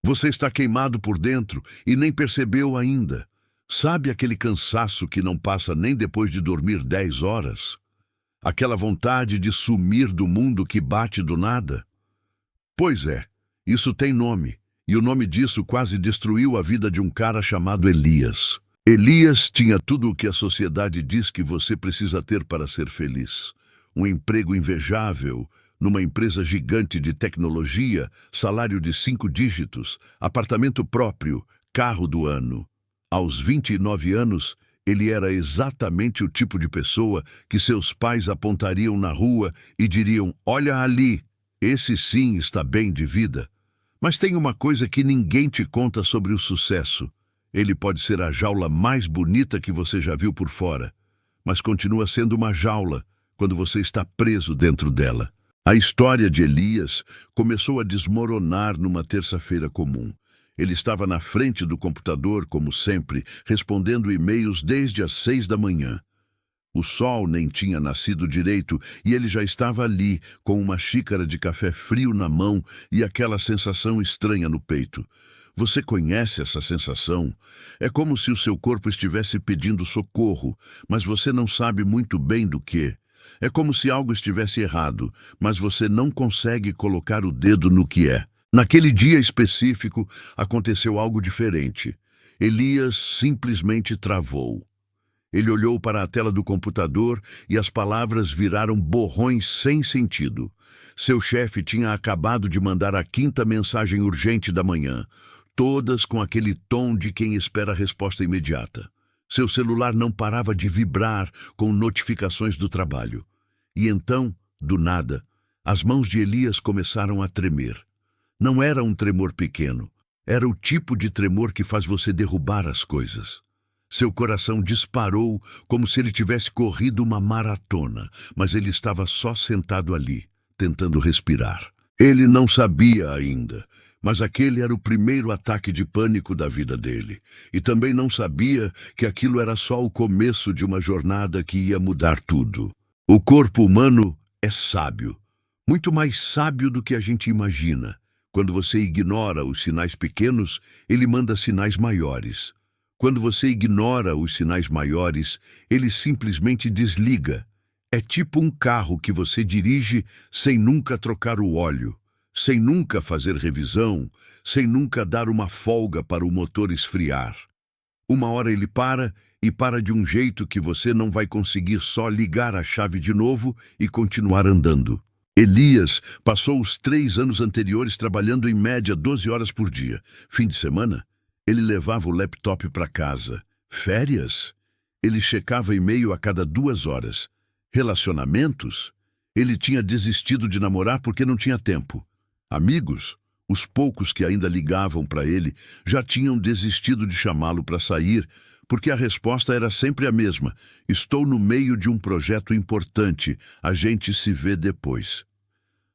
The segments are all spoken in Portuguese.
Você está queimado por dentro e nem percebeu ainda. Sabe aquele cansaço que não passa nem depois de dormir 10 horas? Aquela vontade de sumir do mundo que bate do nada? Pois é, isso tem nome, e o nome disso quase destruiu a vida de um cara chamado Elias. Elias tinha tudo o que a sociedade diz que você precisa ter para ser feliz. Um emprego invejável, numa empresa gigante de tecnologia, salário de 5 dígitos, apartamento próprio, carro do ano. Aos 29 anos, ele era exatamente o tipo de pessoa que seus pais apontariam na rua e diriam: "Olha ali, esse sim está bem de vida." Mas tem uma coisa que ninguém te conta sobre o sucesso. Ele pode ser a jaula mais bonita que você já viu por fora, mas continua sendo uma jaula quando você está preso dentro dela. A história de Elias começou a desmoronar numa terça-feira comum. Ele estava na frente do computador, como sempre, respondendo e-mails desde as 6 da manhã. O sol nem tinha nascido direito e ele já estava ali, com uma xícara de café frio na mão e aquela sensação estranha no peito. Você conhece essa sensação? É como se o seu corpo estivesse pedindo socorro, mas você não sabe muito bem do que. É como se algo estivesse errado, mas você não consegue colocar o dedo no que é. Naquele dia específico, aconteceu algo diferente. Elias simplesmente travou. Ele olhou para a tela do computador e as palavras viraram borrões sem sentido. Seu chefe tinha acabado de mandar a 5ª mensagem urgente da manhã, todas com aquele tom de quem espera a resposta imediata. Seu celular não parava de vibrar com notificações do trabalho. E então, do nada, as mãos de Elias começaram a tremer. Não era um tremor pequeno, era o tipo de tremor que faz você derrubar as coisas. Seu coração disparou como se ele tivesse corrido uma maratona, mas ele estava só sentado ali, tentando respirar. Ele não sabia ainda, mas aquele era o primeiro ataque de pânico da vida dele. E também não sabia que aquilo era só o começo de uma jornada que ia mudar tudo. O corpo humano é sábio, muito mais sábio do que a gente imagina. Quando você ignora os sinais pequenos, ele manda sinais maiores. Quando você ignora os sinais maiores, ele simplesmente desliga. É tipo um carro que você dirige sem nunca trocar o óleo, sem nunca fazer revisão, sem nunca dar uma folga para o motor esfriar. Uma hora ele para, e para de um jeito que você não vai conseguir só ligar a chave de novo e continuar andando. Elias passou os 3 anos anteriores trabalhando em média 12 horas por dia. Fim de semana, ele levava o laptop para casa. Férias? Ele checava e-mail a cada 2 horas. Relacionamentos? Ele tinha desistido de namorar porque não tinha tempo. Amigos? Os poucos que ainda ligavam para ele já tinham desistido de chamá-lo para sair, porque a resposta era sempre a mesma: estou no meio de um projeto importante, a gente se vê depois.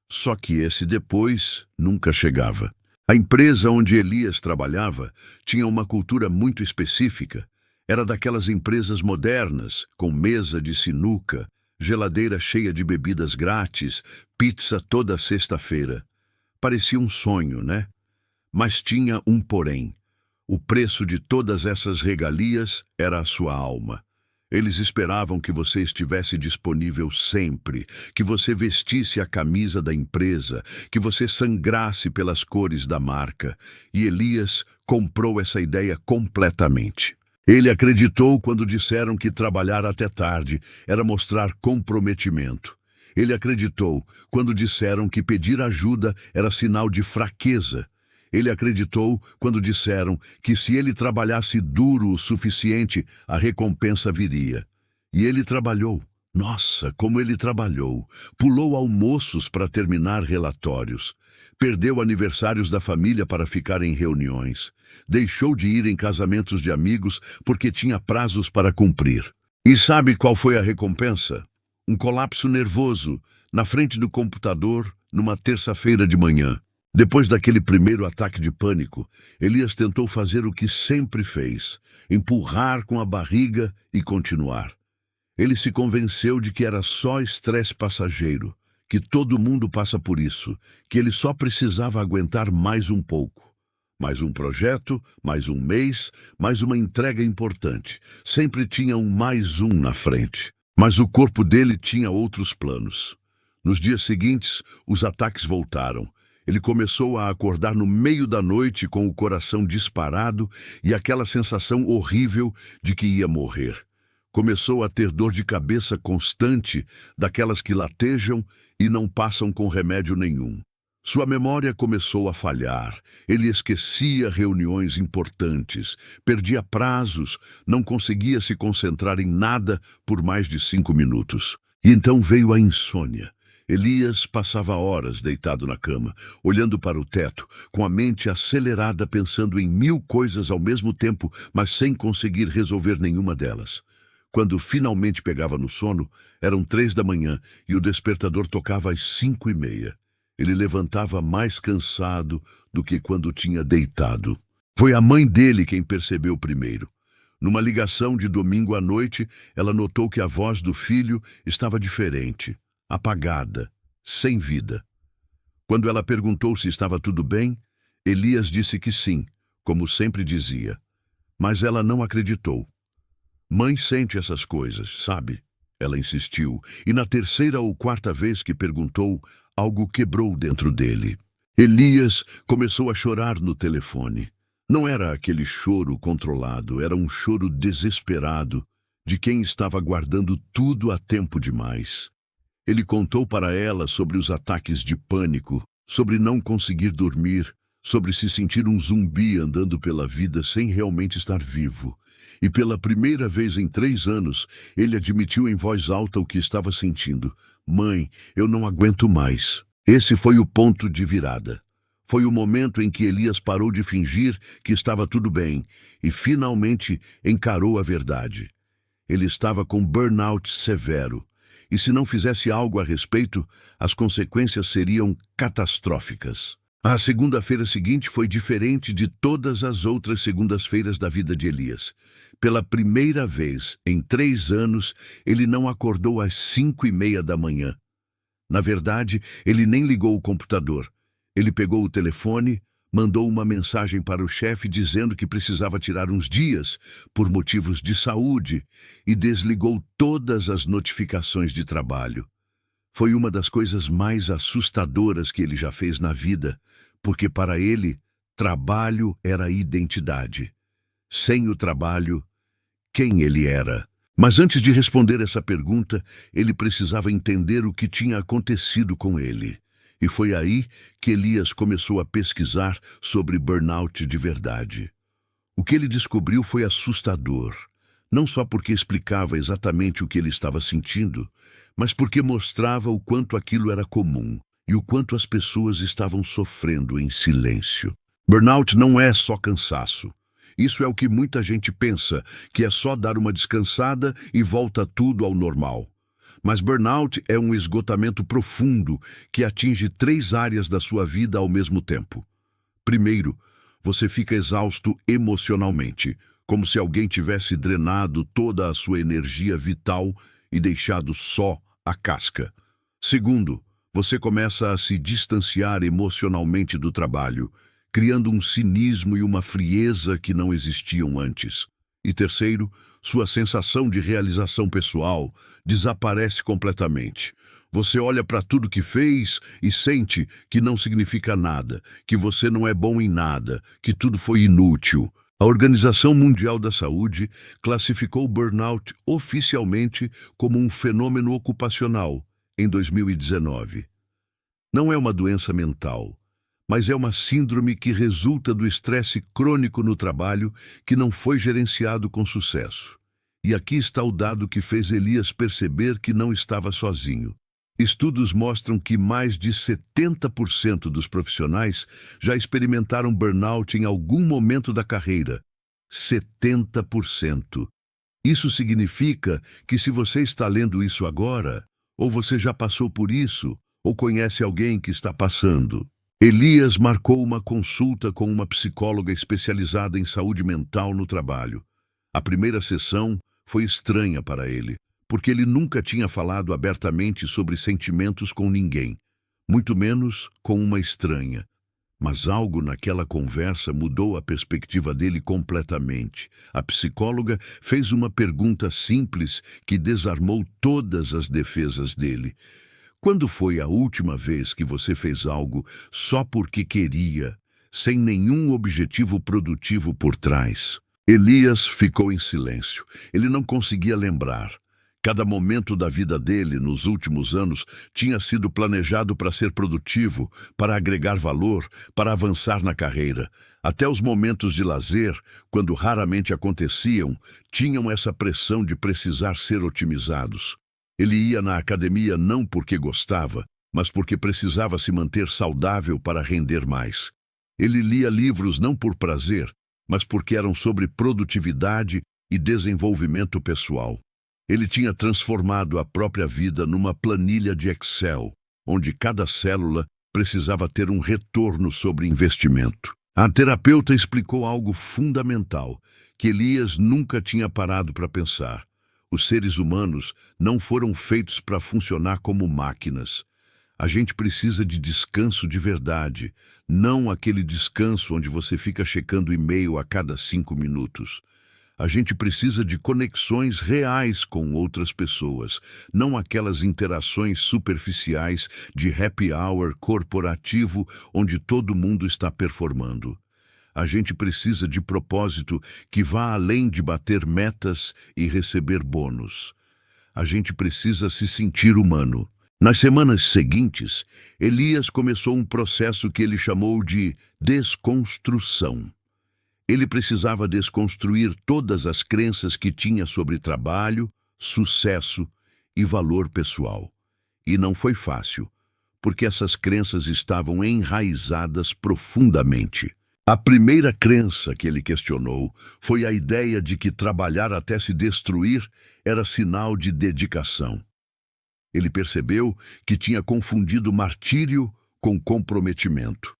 Só que esse depois nunca chegava. A empresa onde Elias trabalhava tinha uma cultura muito específica. Era daquelas empresas modernas, com mesa de sinuca, geladeira cheia de bebidas grátis, pizza toda sexta-feira. Parecia um sonho, né? Mas tinha um porém. O preço de todas essas regalias era a sua alma. Eles esperavam que você estivesse disponível sempre, que você vestisse a camisa da empresa, que você sangrasse pelas cores da marca. E Elias comprou essa ideia completamente. Ele acreditou quando disseram que trabalhar até tarde era mostrar comprometimento. Ele acreditou quando disseram que pedir ajuda era sinal de fraqueza. Ele acreditou quando disseram que se ele trabalhasse duro o suficiente, a recompensa viria. E ele trabalhou. Nossa, como ele trabalhou! Pulou almoços para terminar relatórios. Perdeu aniversários da família para ficar em reuniões. Deixou de ir em casamentos de amigos porque tinha prazos para cumprir. E sabe qual foi a recompensa? Um colapso nervoso na frente do computador numa terça-feira de manhã. Depois daquele primeiro ataque de pânico, Elias tentou fazer o que sempre fez: empurrar com a barriga e continuar. Ele se convenceu de que era só estresse passageiro, que todo mundo passa por isso, que ele só precisava aguentar mais um pouco. Mais um projeto, mais um mês, mais uma entrega importante. Sempre tinha um mais um na frente. Mas o corpo dele tinha outros planos. Nos dias seguintes, os ataques voltaram. Ele começou a acordar no meio da noite com o coração disparado e aquela sensação horrível de que ia morrer. Começou a ter dor de cabeça constante, daquelas que latejam e não passam com remédio nenhum. Sua memória começou a falhar. Ele esquecia reuniões importantes, perdia prazos, não conseguia se concentrar em nada por mais de 5 minutos. E então veio a insônia. Elias passava horas deitado na cama, olhando para o teto, com a mente acelerada pensando em 1000 coisas ao mesmo tempo, mas sem conseguir resolver nenhuma delas. Quando finalmente pegava no sono, eram 3 da manhã e o despertador tocava às 5:30. Ele levantava mais cansado do que quando tinha deitado. Foi a mãe dele quem percebeu primeiro. Numa ligação de domingo à noite, ela notou que a voz do filho estava diferente, apagada, sem vida. Quando ela perguntou se estava tudo bem, Elias disse que sim, como sempre dizia. Mas ela não acreditou. Mãe sente essas coisas, sabe? Ela insistiu, e na terceira ou quarta vez que perguntou, algo quebrou dentro dele. Elias começou a chorar no telefone. Não era aquele choro controlado, era um choro desesperado de quem estava guardando tudo há tempo demais. Ele contou para ela sobre os ataques de pânico, sobre não conseguir dormir, sobre se sentir um zumbi andando pela vida sem realmente estar vivo. E pela primeira vez em 3 anos, ele admitiu em voz alta o que estava sentindo. Mãe, eu não aguento mais. Esse foi o ponto de virada. Foi o momento em que Elias parou de fingir que estava tudo bem e finalmente encarou a verdade. Ele estava com burnout severo. E se não fizesse algo a respeito, as consequências seriam catastróficas. A segunda-feira seguinte foi diferente de todas as outras segundas-feiras da vida de Elias. Pela primeira vez em 3 anos, ele não acordou às 5:30 da manhã. Na verdade, ele nem ligou o computador. Ele pegou o telefone, mandou uma mensagem para o chefe dizendo que precisava tirar uns dias por motivos de saúde e desligou todas as notificações de trabalho. Foi uma das coisas mais assustadoras que ele já fez na vida, porque para ele, trabalho era a identidade. Sem o trabalho, quem ele era? Mas antes de responder essa pergunta, ele precisava entender o que tinha acontecido com ele. E foi aí que Elias começou a pesquisar sobre burnout de verdade. O que ele descobriu foi assustador, não só porque explicava exatamente o que ele estava sentindo, mas porque mostrava o quanto aquilo era comum e o quanto as pessoas estavam sofrendo em silêncio. Burnout não é só cansaço. Isso é o que muita gente pensa, que é só dar uma descansada e volta tudo ao normal. Mas burnout é um esgotamento profundo que atinge 3 áreas da sua vida ao mesmo tempo. Primeiro, você fica exausto emocionalmente, como se alguém tivesse drenado toda a sua energia vital e deixado só a casca. Segundo, você começa a se distanciar emocionalmente do trabalho, criando um cinismo e uma frieza que não existiam antes. E terceiro, sua sensação de realização pessoal desaparece completamente. Você olha para tudo que fez e sente que não significa nada, que você não é bom em nada, que tudo foi inútil. A Organização Mundial da Saúde classificou o burnout oficialmente como um fenômeno ocupacional em 2019. Não é uma doença mental, mas é uma síndrome que resulta do estresse crônico no trabalho que não foi gerenciado com sucesso. E aqui está o dado que fez Elias perceber que não estava sozinho. Estudos mostram que mais de 70% dos profissionais já experimentaram burnout em algum momento da carreira. 70%. Isso significa que se você está lendo isso agora, ou você já passou por isso, ou conhece alguém que está passando. Elias marcou uma consulta com uma psicóloga especializada em saúde mental no trabalho. A primeira sessão foi estranha para ele, porque ele nunca tinha falado abertamente sobre sentimentos com ninguém, muito menos com uma estranha. Mas algo naquela conversa mudou a perspectiva dele completamente. A psicóloga fez uma pergunta simples que desarmou todas as defesas dele. Quando foi a última vez que você fez algo só porque queria, sem nenhum objetivo produtivo por trás? Elias ficou em silêncio. Ele não conseguia lembrar. Cada momento da vida dele, nos últimos anos, tinha sido planejado para ser produtivo, para agregar valor, para avançar na carreira. Até os momentos de lazer, quando raramente aconteciam, tinham essa pressão de precisar ser otimizados. Ele ia na academia não porque gostava, mas porque precisava se manter saudável para render mais. Ele lia livros não por prazer, mas porque eram sobre produtividade e desenvolvimento pessoal. Ele tinha transformado a própria vida numa planilha de Excel, onde cada célula precisava ter um retorno sobre investimento. A terapeuta explicou algo fundamental, que Elias nunca tinha parado para pensar. Os seres humanos não foram feitos para funcionar como máquinas. A gente precisa de descanso de verdade, não aquele descanso onde você fica checando e-mail a cada 5 minutos. A gente precisa de conexões reais com outras pessoas, não aquelas interações superficiais de happy hour corporativo onde todo mundo está performando. A gente precisa de propósito que vá além de bater metas e receber bônus. A gente precisa se sentir humano. Nas semanas seguintes, Elias começou um processo que ele chamou de desconstrução. Ele precisava desconstruir todas as crenças que tinha sobre trabalho, sucesso e valor pessoal. E não foi fácil, porque essas crenças estavam enraizadas profundamente. A primeira crença que ele questionou foi a ideia de que trabalhar até se destruir era sinal de dedicação. Ele percebeu que tinha confundido martírio com comprometimento.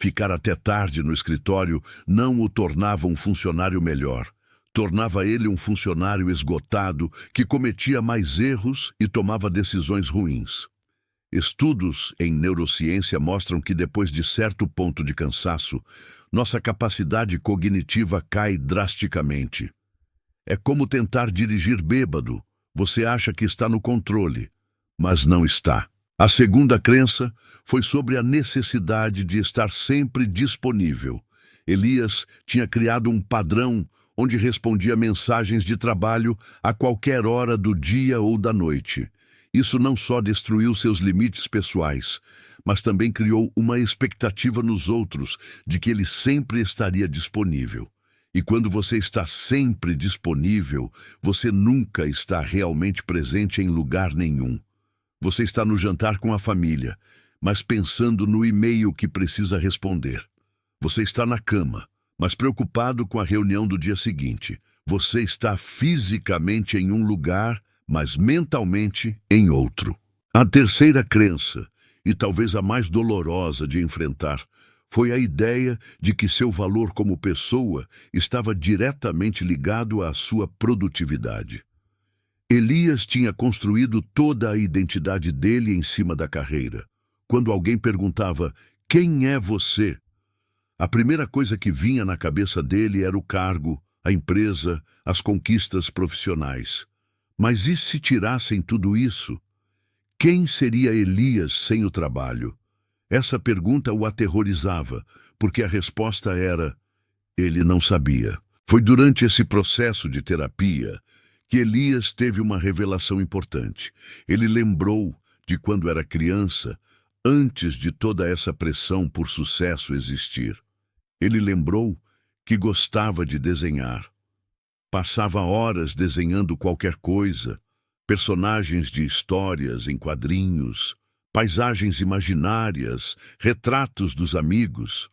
Ficar até tarde no escritório não o tornava um funcionário melhor. Tornava ele um funcionário esgotado que cometia mais erros e tomava decisões ruins. Estudos em neurociência mostram que depois de certo ponto de cansaço, nossa capacidade cognitiva cai drasticamente. É como tentar dirigir bêbado. Você acha que está no controle, mas não está. A segunda crença foi sobre a necessidade de estar sempre disponível. Elias tinha criado um padrão onde respondia mensagens de trabalho a qualquer hora do dia ou da noite. Isso não só destruiu seus limites pessoais, mas também criou uma expectativa nos outros de que ele sempre estaria disponível. E quando você está sempre disponível, você nunca está realmente presente em lugar nenhum. Você está no jantar com a família, mas pensando no e-mail que precisa responder. Você está na cama, mas preocupado com a reunião do dia seguinte. Você está fisicamente em um lugar, mas mentalmente em outro. A terceira crença, e talvez a mais dolorosa de enfrentar, foi a ideia de que seu valor como pessoa estava diretamente ligado à sua produtividade. Elias tinha construído toda a identidade dele em cima da carreira. Quando alguém perguntava, "Quem é você?", a primeira coisa que vinha na cabeça dele era o cargo, a empresa, as conquistas profissionais. Mas e se tirassem tudo isso? Quem seria Elias sem o trabalho? Essa pergunta o aterrorizava, porque a resposta era: ele não sabia. Foi durante esse processo de terapia que Elias teve uma revelação importante. Ele lembrou de quando era criança, antes de toda essa pressão por sucesso existir. Ele lembrou que gostava de desenhar. Passava horas desenhando qualquer coisa, personagens de histórias em quadrinhos, paisagens imaginárias, retratos dos amigos.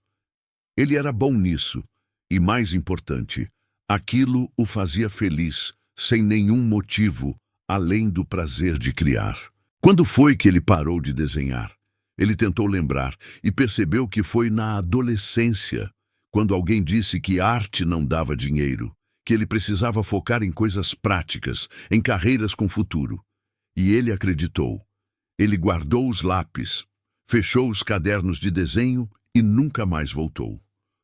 Ele era bom nisso, e mais importante, aquilo o fazia feliz, sem nenhum motivo, além do prazer de criar. Quando foi que ele parou de desenhar? Ele tentou lembrar e percebeu que foi na adolescência, quando alguém disse que arte não dava dinheiro, que ele precisava focar em coisas práticas, em carreiras com futuro. E ele acreditou. Ele guardou os lápis, fechou os cadernos de desenho e nunca mais voltou.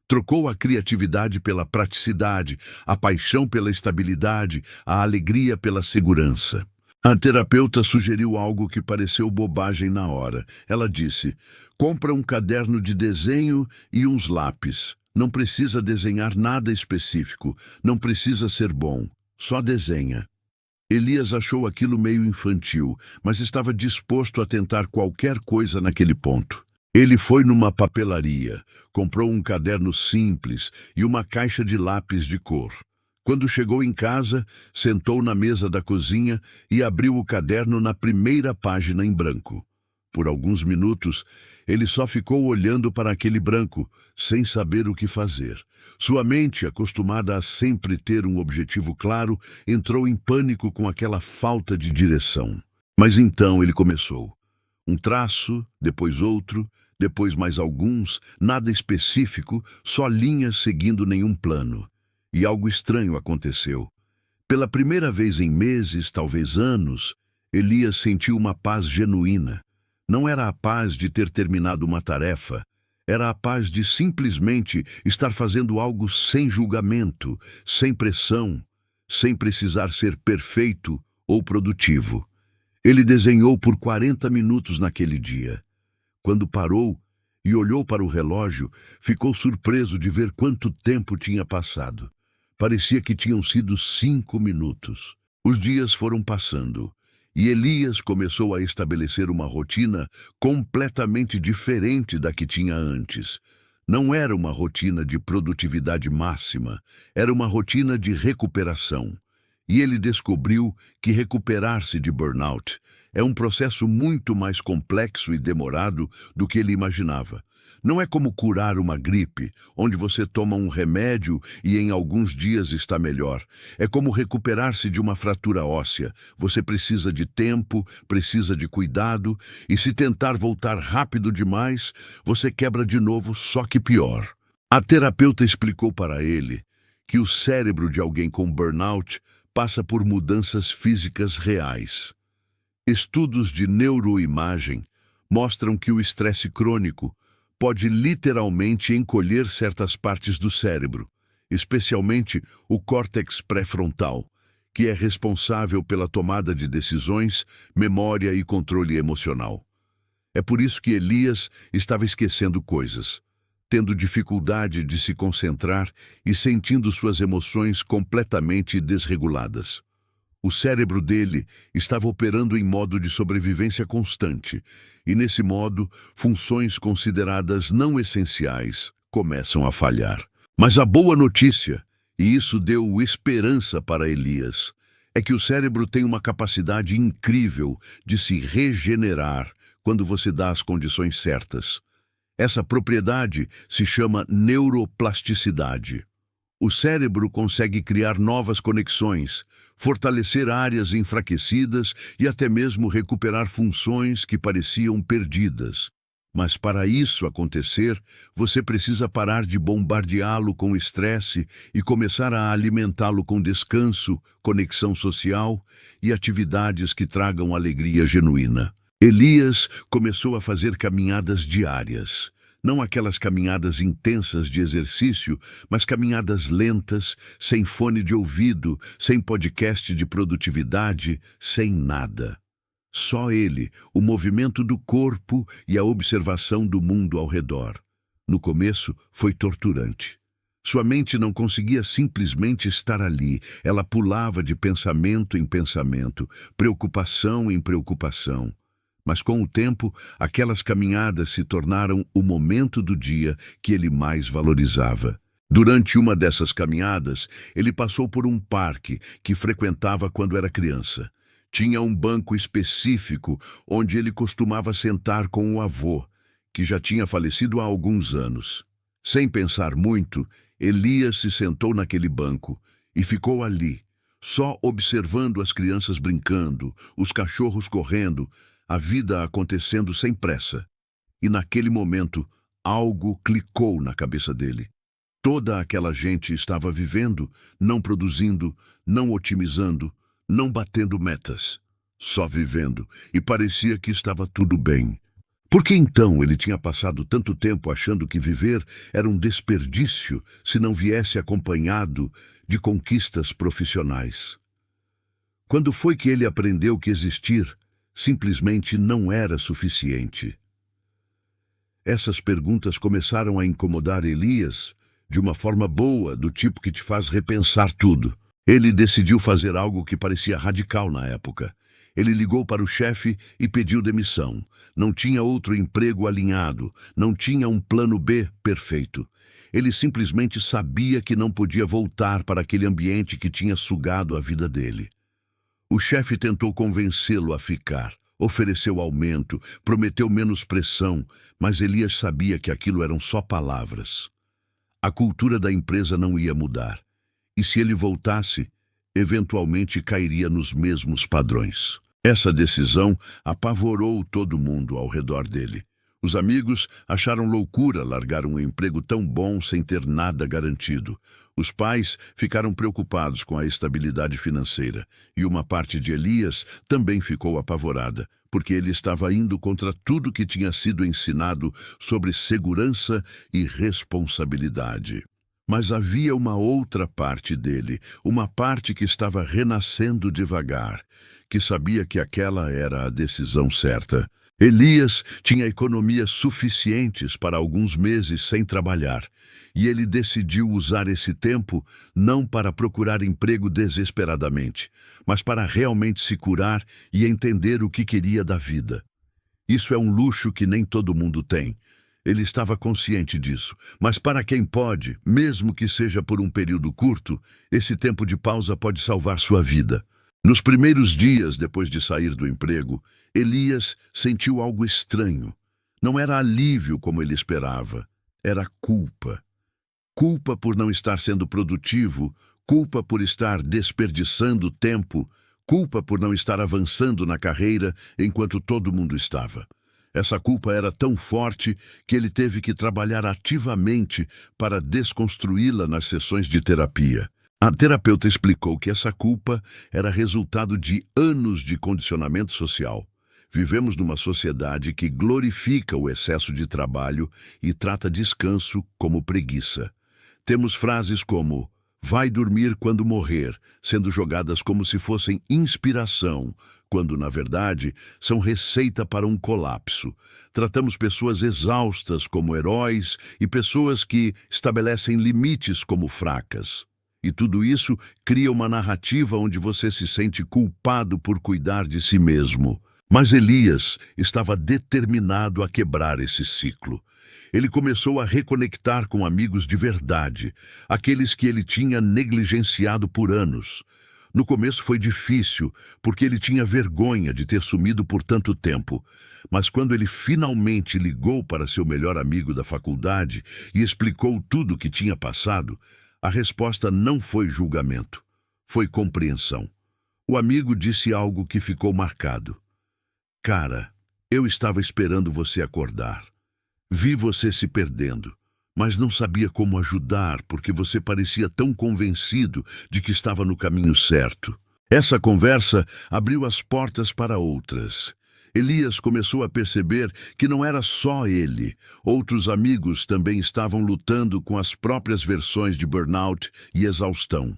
Trocou a criatividade pela praticidade, a paixão pela estabilidade, a alegria pela segurança. A terapeuta sugeriu algo que pareceu bobagem na hora. Ela disse: compra um caderno de desenho e uns lápis. Não precisa desenhar nada específico, não precisa ser bom, só desenha. Elias achou aquilo meio infantil, mas estava disposto a tentar qualquer coisa naquele ponto. Ele foi numa papelaria, comprou um caderno simples e uma caixa de lápis de cor. Quando chegou em casa, sentou na mesa da cozinha e abriu o caderno na primeira página em branco. Por alguns minutos, ele só ficou olhando para aquele branco, sem saber o que fazer. Sua mente, acostumada a sempre ter um objetivo claro, entrou em pânico com aquela falta de direção. Mas então ele começou. Um traço, depois outro, depois mais alguns, nada específico, só linhas seguindo nenhum plano. E algo estranho aconteceu. Pela primeira vez em meses, talvez anos, Elias sentiu uma paz genuína. Não era a paz de ter terminado uma tarefa, era a paz de simplesmente estar fazendo algo sem julgamento, sem pressão, sem precisar ser perfeito ou produtivo. Ele desenhou por 40 minutos naquele dia. Quando parou e olhou para o relógio, ficou surpreso de ver quanto tempo tinha passado. Parecia que tinham sido 5 minutos. Os dias foram passando. E Elias começou a estabelecer uma rotina completamente diferente da que tinha antes. Não era uma rotina de produtividade máxima, era uma rotina de recuperação. E ele descobriu que recuperar-se de burnout é um processo muito mais complexo e demorado do que ele imaginava. Não é como curar uma gripe, onde você toma um remédio e em alguns dias está melhor. É como recuperar-se de uma fratura óssea. Você precisa de tempo, precisa de cuidado, e se tentar voltar rápido demais, você quebra de novo, só que pior. A terapeuta explicou para ele que o cérebro de alguém com burnout passa por mudanças físicas reais. Estudos de neuroimagem mostram que o estresse crônico pode literalmente encolher certas partes do cérebro, especialmente o córtex pré-frontal, que é responsável pela tomada de decisões, memória e controle emocional. É por isso que Elias estava esquecendo coisas, tendo dificuldade de se concentrar e sentindo suas emoções completamente desreguladas. O cérebro dele estava operando em modo de sobrevivência constante, e nesse modo, funções consideradas não essenciais começam a falhar. Mas a boa notícia, e isso deu esperança para Elias, é que o cérebro tem uma capacidade incrível de se regenerar quando você dá as condições certas. Essa propriedade se chama neuroplasticidade. O cérebro consegue criar novas conexões, fortalecer áreas enfraquecidas e até mesmo recuperar funções que pareciam perdidas. Mas para isso acontecer, você precisa parar de bombardeá-lo com estresse e começar a alimentá-lo com descanso, conexão social e atividades que tragam alegria genuína. Elias começou a fazer caminhadas diárias. Não aquelas caminhadas intensas de exercício, mas caminhadas lentas, sem fone de ouvido, sem podcast de produtividade, sem nada. Só ele, o movimento do corpo e a observação do mundo ao redor. No começo, foi torturante. Sua mente não conseguia simplesmente estar ali. Ela pulava de pensamento em pensamento, preocupação em preocupação. Mas com o tempo, aquelas caminhadas se tornaram o momento do dia que ele mais valorizava. Durante uma dessas caminhadas, ele passou por um parque que frequentava quando era criança. Tinha um banco específico onde ele costumava sentar com o avô, que já tinha falecido há alguns anos. Sem pensar muito, Elias se sentou naquele banco e ficou ali, só observando as crianças brincando, os cachorros correndo, a vida acontecendo sem pressa. E naquele momento, algo clicou na cabeça dele. Toda aquela gente estava vivendo, não produzindo, não otimizando, não batendo metas. Só vivendo, e parecia que estava tudo bem. Por que então ele tinha passado tanto tempo achando que viver era um desperdício se não viesse acompanhado de conquistas profissionais? Quando foi que ele aprendeu que existir simplesmente não era suficiente? Essas perguntas começaram a incomodar Elias de uma forma boa, do tipo que te faz repensar tudo. Ele decidiu fazer algo que parecia radical na época. Ele ligou para o chefe e pediu demissão. Não tinha outro emprego alinhado, não tinha um plano B perfeito. Ele simplesmente sabia que não podia voltar para aquele ambiente que tinha sugado a vida dele. O chefe tentou convencê-lo a ficar, ofereceu aumento, prometeu menos pressão, mas Elias sabia que aquilo eram só palavras. A cultura da empresa não ia mudar, e se ele voltasse, eventualmente cairia nos mesmos padrões. Essa decisão apavorou todo mundo ao redor dele. Os amigos acharam loucura largar um emprego tão bom sem ter nada garantido. Os pais ficaram preocupados com a estabilidade financeira, e uma parte de Elias também ficou apavorada, porque ele estava indo contra tudo que tinha sido ensinado sobre segurança e responsabilidade. Mas havia uma outra parte dele, uma parte que estava renascendo devagar, que sabia que aquela era a decisão certa. Elias tinha economias suficientes para alguns meses sem trabalhar, e ele decidiu usar esse tempo não para procurar emprego desesperadamente, mas para realmente se curar e entender o que queria da vida. Isso é um luxo que nem todo mundo tem. Ele estava consciente disso, mas para quem pode, mesmo que seja por um período curto, esse tempo de pausa pode salvar sua vida. Nos primeiros dias depois de sair do emprego, Elias sentiu algo estranho. Não era alívio como ele esperava, era culpa. Culpa por não estar sendo produtivo, culpa por estar desperdiçando tempo, culpa por não estar avançando na carreira enquanto todo mundo estava. Essa culpa era tão forte que ele teve que trabalhar ativamente para desconstruí-la nas sessões de terapia. A terapeuta explicou que essa culpa era resultado de anos de condicionamento social. Vivemos numa sociedade que glorifica o excesso de trabalho e trata descanso como preguiça. Temos frases como "vai dormir quando morrer", sendo jogadas como se fossem inspiração, quando, na verdade, são receita para um colapso. Tratamos pessoas exaustas como heróis e pessoas que estabelecem limites como fracas. E tudo isso cria uma narrativa onde você se sente culpado por cuidar de si mesmo. Mas Elias estava determinado a quebrar esse ciclo. Ele começou a reconectar com amigos de verdade, aqueles que ele tinha negligenciado por anos. No começo foi difícil, porque ele tinha vergonha de ter sumido por tanto tempo. Mas quando ele finalmente ligou para seu melhor amigo da faculdade e explicou tudo o que tinha passado, a resposta não foi julgamento, foi compreensão. O amigo disse algo que ficou marcado. "Cara, eu estava esperando você acordar. Vi você se perdendo, mas não sabia como ajudar porque você parecia tão convencido de que estava no caminho certo." Essa conversa abriu as portas para outras. Elias começou a perceber que não era só ele. Outros amigos também estavam lutando com as próprias versões de burnout e exaustão.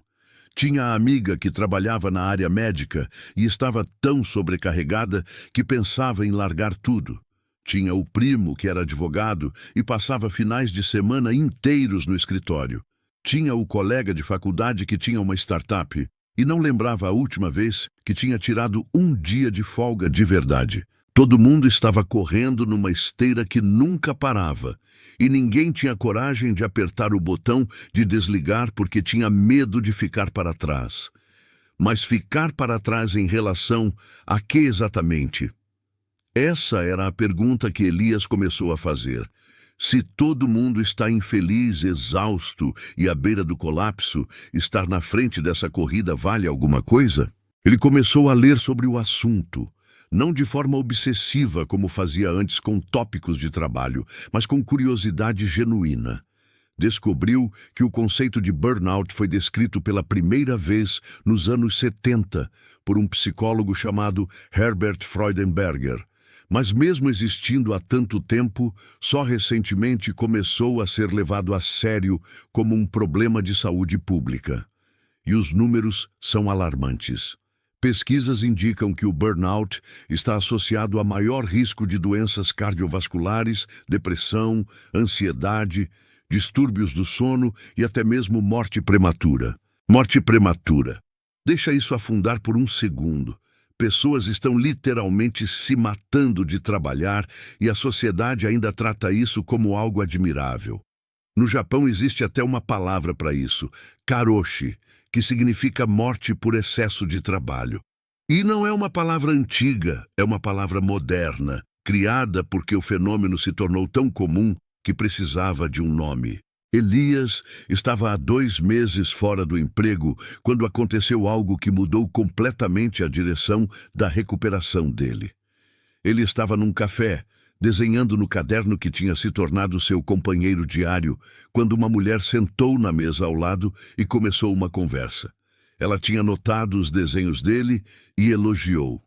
Tinha a amiga que trabalhava na área médica e estava tão sobrecarregada que pensava em largar tudo. Tinha o primo que era advogado e passava finais de semana inteiros no escritório. Tinha o colega de faculdade que tinha uma startup e não lembrava a última vez que tinha tirado um dia de folga de verdade. Todo mundo estava correndo numa esteira que nunca parava, e ninguém tinha coragem de apertar o botão de desligar porque tinha medo de ficar para trás. Mas ficar para trás em relação a que exatamente? Essa era a pergunta que Elias começou a fazer. Se todo mundo está infeliz, exausto e à beira do colapso, estar na frente dessa corrida vale alguma coisa? Ele começou a ler sobre o assunto, não de forma obsessiva como fazia antes com tópicos de trabalho, mas com curiosidade genuína. Descobriu que o conceito de burnout foi descrito pela primeira vez nos anos 70 por um psicólogo chamado Herbert Freudenberger. Mas mesmo existindo há tanto tempo, só recentemente começou a ser levado a sério como um problema de saúde pública. E os números são alarmantes. Pesquisas indicam que o burnout está associado a maior risco de doenças cardiovasculares, depressão, ansiedade, distúrbios do sono e até mesmo morte prematura. Morte prematura. Deixa isso afundar por um segundo. Pessoas estão literalmente se matando de trabalhar e a sociedade ainda trata isso como algo admirável. No Japão existe até uma palavra para isso, karoshi, que significa morte por excesso de trabalho. E não é uma palavra antiga, é uma palavra moderna, criada porque o fenômeno se tornou tão comum que precisava de um nome. Elias estava há 2 meses fora do emprego quando aconteceu algo que mudou completamente a direção da recuperação dele. Ele estava num café, desenhando no caderno que tinha se tornado seu companheiro diário, quando uma mulher sentou na mesa ao lado e começou uma conversa. Ela tinha notado os desenhos dele e elogiou.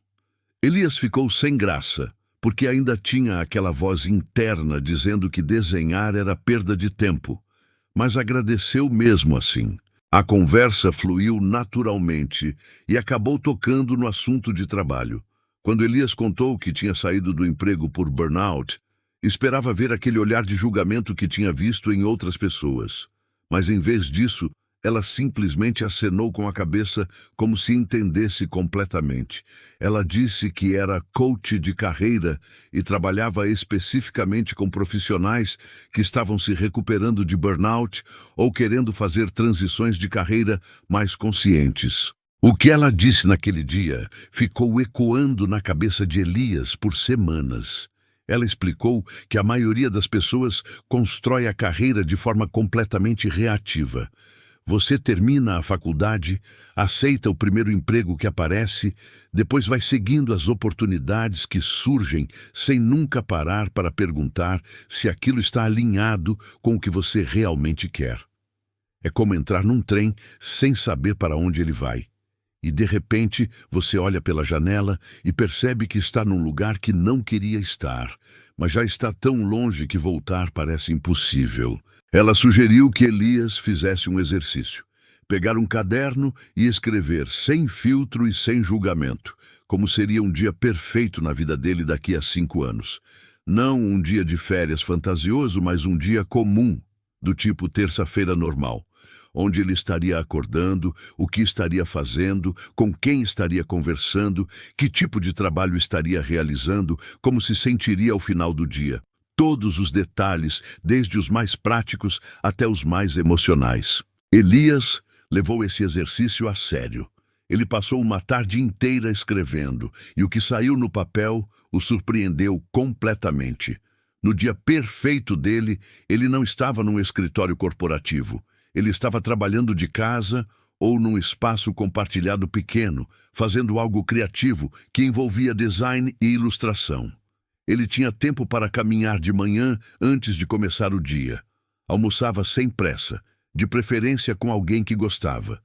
Elias ficou sem graça, porque ainda tinha aquela voz interna dizendo que desenhar era perda de tempo. Mas agradeceu mesmo assim. A conversa fluiu naturalmente e acabou tocando no assunto de trabalho. Quando Elias contou que tinha saído do emprego por burnout, esperava ver aquele olhar de julgamento que tinha visto em outras pessoas. Mas em vez disso, ela simplesmente acenou com a cabeça como se entendesse completamente. Ela disse que era coach de carreira e trabalhava especificamente com profissionais que estavam se recuperando de burnout ou querendo fazer transições de carreira mais conscientes. O que ela disse naquele dia ficou ecoando na cabeça de Elias por semanas. Ela explicou que a maioria das pessoas constrói a carreira de forma completamente reativa. Você termina a faculdade, aceita o primeiro emprego que aparece, depois vai seguindo as oportunidades que surgem sem nunca parar para perguntar se aquilo está alinhado com o que você realmente quer. É como entrar num trem sem saber para onde ele vai. E de repente você olha pela janela e percebe que está num lugar que não queria estar, mas já está tão longe que voltar parece impossível. Ela sugeriu que Elias fizesse um exercício, pegar um caderno e escrever sem filtro e sem julgamento, como seria um dia perfeito na vida dele daqui a 5 anos. Não um dia de férias fantasioso, mas um dia comum, do tipo terça-feira normal, onde ele estaria acordando, o que estaria fazendo, com quem estaria conversando, que tipo de trabalho estaria realizando, como se sentiria ao final do dia. Todos os detalhes, desde os mais práticos até os mais emocionais. Elias levou esse exercício a sério. Ele passou uma tarde inteira escrevendo, e o que saiu no papel o surpreendeu completamente. No dia perfeito dele, ele não estava num escritório corporativo. Ele estava trabalhando de casa ou num espaço compartilhado pequeno, fazendo algo criativo que envolvia design e ilustração. Ele tinha tempo para caminhar de manhã antes de começar o dia. Almoçava sem pressa, de preferência com alguém que gostava.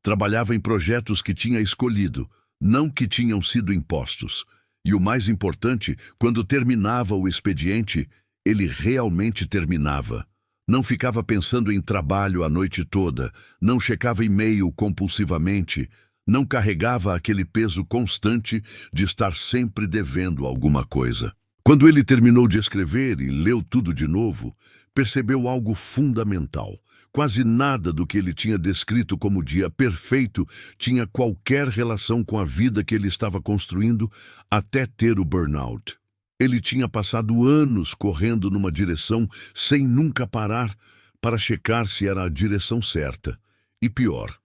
Trabalhava em projetos que tinha escolhido, não que tinham sido impostos. E o mais importante, quando terminava o expediente, ele realmente terminava. Não ficava pensando em trabalho a noite toda, não checava e-mail compulsivamente, não carregava aquele peso constante de estar sempre devendo alguma coisa. Quando ele terminou de escrever e leu tudo de novo, percebeu algo fundamental. Quase nada do que ele tinha descrito como dia perfeito tinha qualquer relação com a vida que ele estava construindo até ter o burnout. Ele tinha passado anos correndo numa direção sem nunca parar para checar se era a direção certa. E pior,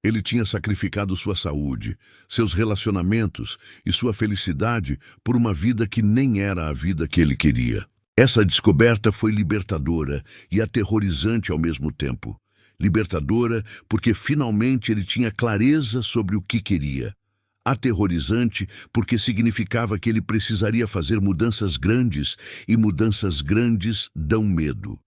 ele tinha sacrificado sua saúde, seus relacionamentos e sua felicidade por uma vida que nem era a vida que ele queria. Essa descoberta foi libertadora e aterrorizante ao mesmo tempo. Libertadora porque finalmente ele tinha clareza sobre o que queria. Aterrorizante porque significava que ele precisaria fazer mudanças grandes, e mudanças grandes dão medo.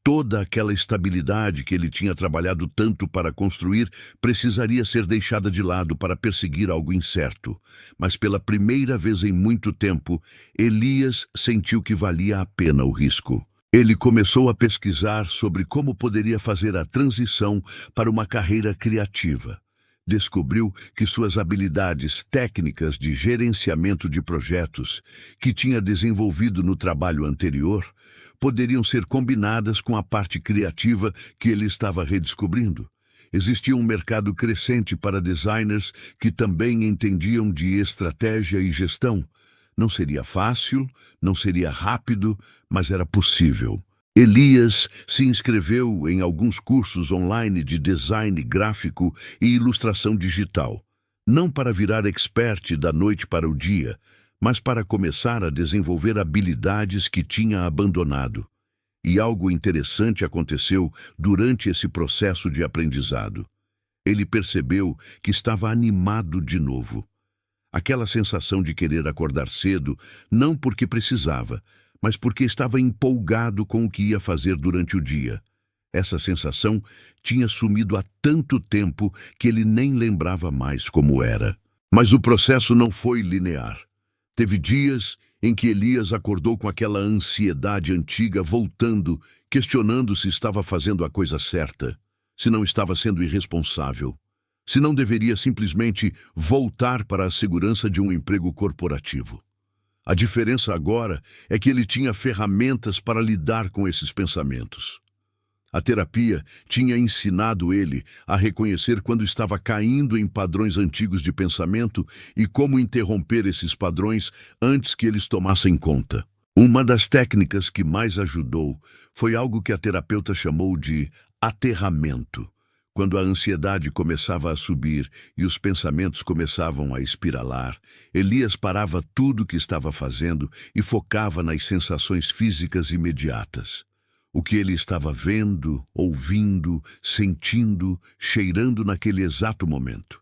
Toda aquela estabilidade que ele tinha trabalhado tanto para construir precisaria ser deixada de lado para perseguir algo incerto. Mas pela primeira vez em muito tempo, Elias sentiu que valia a pena o risco. Ele começou a pesquisar sobre como poderia fazer a transição para uma carreira criativa. Descobriu que suas habilidades técnicas de gerenciamento de projetos, que tinha desenvolvido no trabalho anterior, poderiam ser combinadas com a parte criativa que ele estava redescobrindo. Existia um mercado crescente para designers que também entendiam de estratégia e gestão. Não seria fácil, não seria rápido, mas era possível. Elias se inscreveu em alguns cursos online de design gráfico e ilustração digital, não para virar expert da noite para o dia, mas para começar a desenvolver habilidades que tinha abandonado. E algo interessante aconteceu durante esse processo de aprendizado. Ele percebeu que estava animado de novo. Aquela sensação de querer acordar cedo, não porque precisava, mas porque estava empolgado com o que ia fazer durante o dia. Essa sensação tinha sumido há tanto tempo que ele nem lembrava mais como era. Mas o processo não foi linear. Teve dias em que Elias acordou com aquela ansiedade antiga voltando, questionando se estava fazendo a coisa certa, se não estava sendo irresponsável, se não deveria simplesmente voltar para a segurança de um emprego corporativo. A diferença agora é que ele tinha ferramentas para lidar com esses pensamentos. A terapia tinha ensinado ele a reconhecer quando estava caindo em padrões antigos de pensamento e como interromper esses padrões antes que eles tomassem conta. Uma das técnicas que mais ajudou foi algo que a terapeuta chamou de aterramento. Quando a ansiedade começava a subir e os pensamentos começavam a espiralar, Elias parava tudo o que estava fazendo e focava nas sensações físicas imediatas. O que ele estava vendo, ouvindo, sentindo, cheirando naquele exato momento.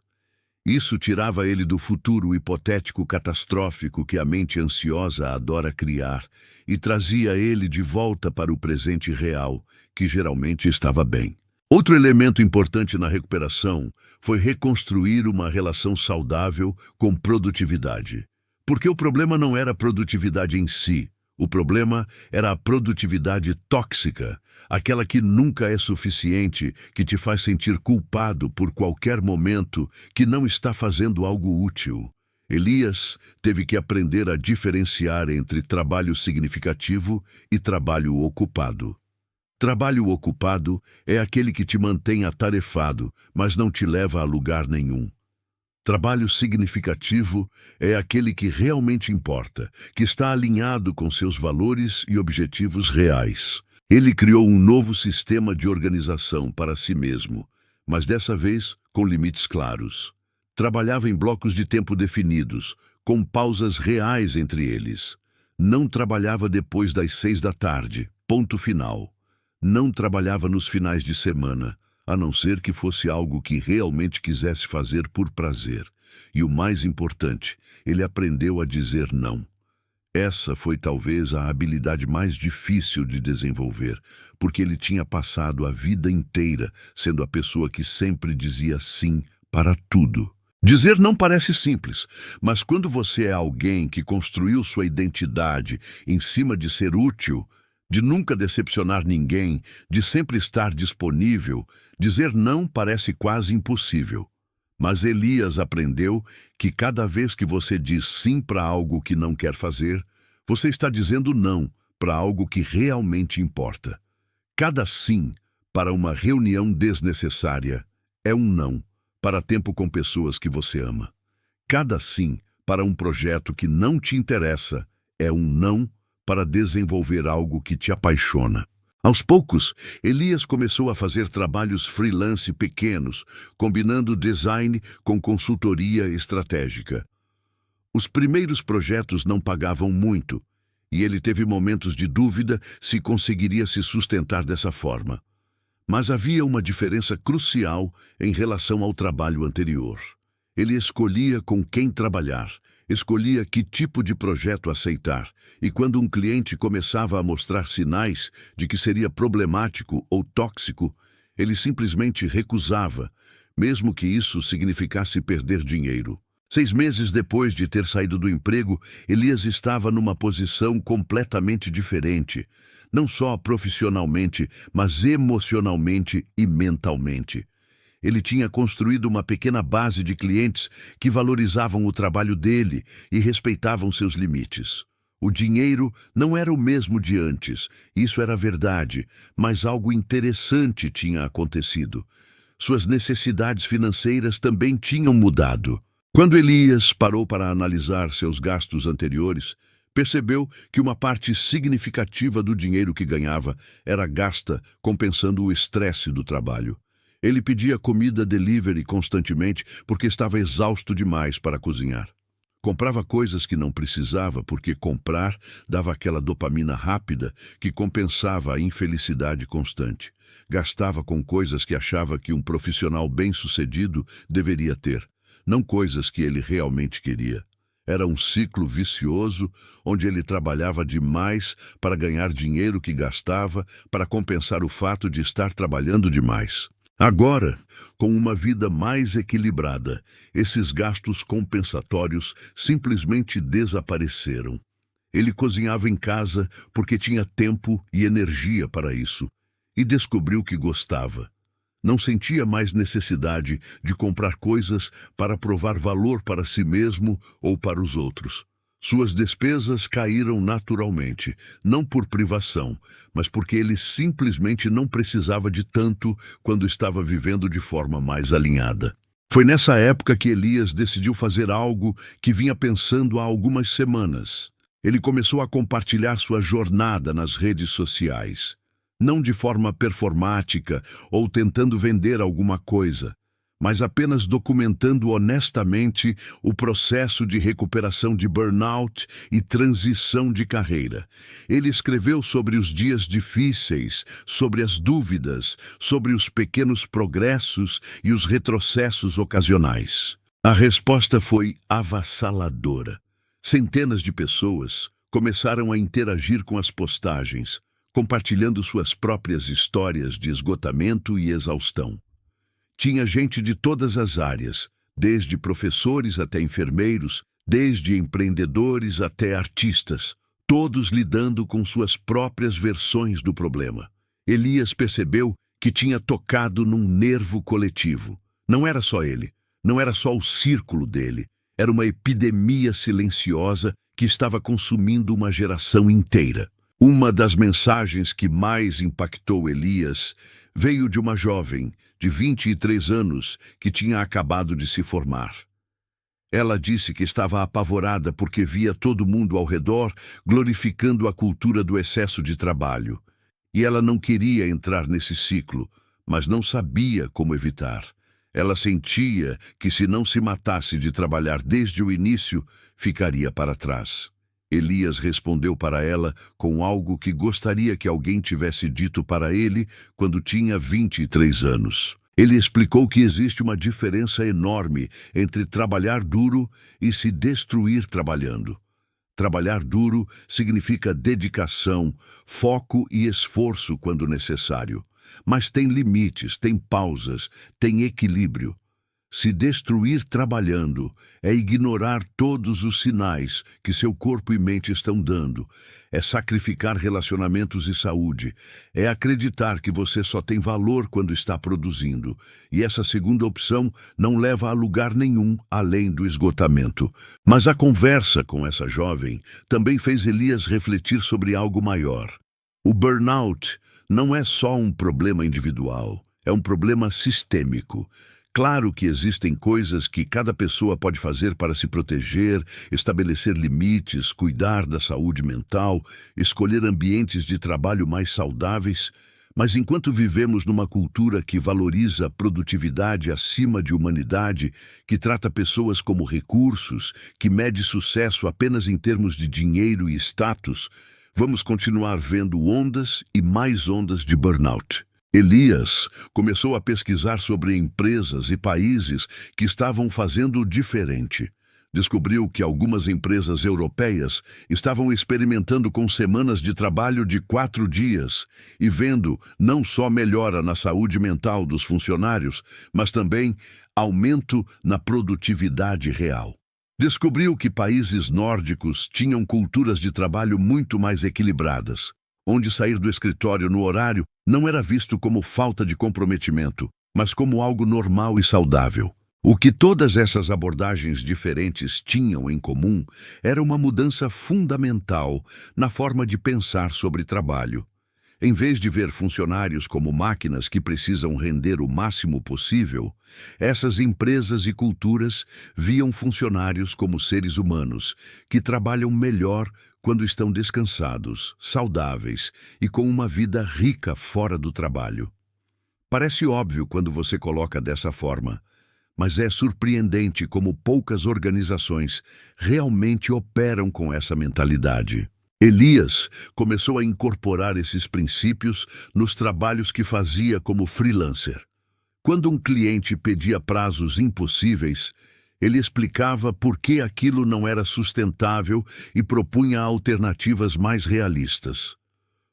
Isso tirava ele do futuro hipotético catastrófico que a mente ansiosa adora criar e trazia ele de volta para o presente real, que geralmente estava bem. Outro elemento importante na recuperação foi reconstruir uma relação saudável com produtividade. Porque o problema não era a produtividade em si, o problema era a produtividade tóxica, aquela que nunca é suficiente, que te faz sentir culpado por qualquer momento que não está fazendo algo útil. Elias teve que aprender a diferenciar entre trabalho significativo e trabalho ocupado. Trabalho ocupado é aquele que te mantém atarefado, mas não te leva a lugar nenhum. Trabalho significativo é aquele que realmente importa, que está alinhado com seus valores e objetivos reais. Ele criou um novo sistema de organização para si mesmo, mas dessa vez com limites claros. Trabalhava em blocos de tempo definidos, com pausas reais entre eles. Não trabalhava depois das 6 da tarde, ponto final. Não trabalhava nos finais de semana, a não ser que fosse algo que realmente quisesse fazer por prazer. E o mais importante, ele aprendeu a dizer não. Essa foi talvez a habilidade mais difícil de desenvolver, porque ele tinha passado a vida inteira sendo a pessoa que sempre dizia sim para tudo. Dizer não parece simples, mas quando você é alguém que construiu sua identidade em cima de ser útil, de nunca decepcionar ninguém, de sempre estar disponível, dizer não parece quase impossível. Mas Elias aprendeu que cada vez que você diz sim para algo que não quer fazer, você está dizendo não para algo que realmente importa. Cada sim para uma reunião desnecessária é um não para tempo com pessoas que você ama. Cada sim para um projeto que não te interessa é um não para desenvolver algo que te apaixona. Aos poucos, Elias começou a fazer trabalhos freelance pequenos, combinando design com consultoria estratégica. Os primeiros projetos não pagavam muito, e ele teve momentos de dúvida se conseguiria se sustentar dessa forma. Mas havia uma diferença crucial em relação ao trabalho anterior. Ele escolhia com quem trabalhar, Escolhia que tipo de projeto aceitar, e quando um cliente começava a mostrar sinais de que seria problemático ou tóxico, ele simplesmente recusava, mesmo que isso significasse perder dinheiro. 6 meses depois de ter saído do emprego, Elias estava numa posição completamente diferente, não só profissionalmente, mas emocionalmente e mentalmente. Ele tinha construído uma pequena base de clientes que valorizavam o trabalho dele e respeitavam seus limites. O dinheiro não era o mesmo de antes, isso era verdade, mas algo interessante tinha acontecido. Suas necessidades financeiras também tinham mudado. Quando Elias parou para analisar seus gastos anteriores, percebeu que uma parte significativa do dinheiro que ganhava era gasta compensando o estresse do trabalho. Ele pedia comida delivery constantemente porque estava exausto demais para cozinhar. Comprava coisas que não precisava porque comprar dava aquela dopamina rápida que compensava a infelicidade constante. Gastava com coisas que achava que um profissional bem-sucedido deveria ter, não coisas que ele realmente queria. Era um ciclo vicioso onde ele trabalhava demais para ganhar dinheiro que gastava para compensar o fato de estar trabalhando demais. Agora, com uma vida mais equilibrada, esses gastos compensatórios simplesmente desapareceram. Ele cozinhava em casa porque tinha tempo e energia para isso, e descobriu que gostava. Não sentia mais necessidade de comprar coisas para provar valor para si mesmo ou para os outros. Suas despesas caíram naturalmente, não por privação, mas porque ele simplesmente não precisava de tanto quando estava vivendo de forma mais alinhada. Foi nessa época que Elias decidiu fazer algo que vinha pensando há algumas semanas. Ele começou a compartilhar sua jornada nas redes sociais, não de forma performática ou tentando vender alguma coisa, mas apenas documentando honestamente o processo de recuperação de burnout e transição de carreira. Ele escreveu sobre os dias difíceis, sobre as dúvidas, sobre os pequenos progressos e os retrocessos ocasionais. A resposta foi avassaladora. Centenas de pessoas começaram a interagir com as postagens, compartilhando suas próprias histórias de esgotamento e exaustão. Tinha gente de todas as áreas, desde professores até enfermeiros, desde empreendedores até artistas, todos lidando com suas próprias versões do problema. Elias percebeu que tinha tocado num nervo coletivo. Não era só ele, não era só o círculo dele, era uma epidemia silenciosa que estava consumindo uma geração inteira. Uma das mensagens que mais impactou Elias veio de uma jovem de 23 anos que tinha acabado de se formar. Ela disse que estava apavorada porque via todo mundo ao redor glorificando a cultura do excesso de trabalho. E ela não queria entrar nesse ciclo, mas não sabia como evitar. Ela sentia que se não se matasse de trabalhar desde o início, ficaria para trás. Elias respondeu para ela com algo que gostaria que alguém tivesse dito para ele quando tinha 23 anos. Ele explicou que existe uma diferença enorme entre trabalhar duro e se destruir trabalhando. Trabalhar duro significa dedicação, foco e esforço quando necessário. Mas tem limites, tem pausas, tem equilíbrio. Se destruir trabalhando é ignorar todos os sinais que seu corpo e mente estão dando, é sacrificar relacionamentos e saúde, é acreditar que você só tem valor quando está produzindo, e essa segunda opção não leva a lugar nenhum além do esgotamento. Mas a conversa com essa jovem também fez Elias refletir sobre algo maior. O burnout não é só um problema individual, é um problema sistêmico. Claro que existem coisas que cada pessoa pode fazer para se proteger, estabelecer limites, cuidar da saúde mental, escolher ambientes de trabalho mais saudáveis, mas enquanto vivemos numa cultura que valoriza a produtividade acima de humanidade, que trata pessoas como recursos, que mede sucesso apenas em termos de dinheiro e status, vamos continuar vendo ondas e mais ondas de burnout. Elias começou a pesquisar sobre empresas e países que estavam fazendo diferente. Descobriu que algumas empresas europeias estavam experimentando com semanas de trabalho de 4 dias e vendo não só melhora na saúde mental dos funcionários, mas também aumento na produtividade real. Descobriu que países nórdicos tinham culturas de trabalho muito mais equilibradas, onde sair do escritório no horário não era visto como falta de comprometimento, mas como algo normal e saudável. O que todas essas abordagens diferentes tinham em comum era uma mudança fundamental na forma de pensar sobre trabalho. Em vez de ver funcionários como máquinas que precisam render o máximo possível, essas empresas e culturas viam funcionários como seres humanos, que trabalham melhor quando estão descansados, saudáveis e com uma vida rica fora do trabalho. Parece óbvio quando você coloca dessa forma, mas é surpreendente como poucas organizações realmente operam com essa mentalidade. Elias começou a incorporar esses princípios nos trabalhos que fazia como freelancer. Quando um cliente pedia prazos impossíveis, ele explicava por que aquilo não era sustentável e propunha alternativas mais realistas.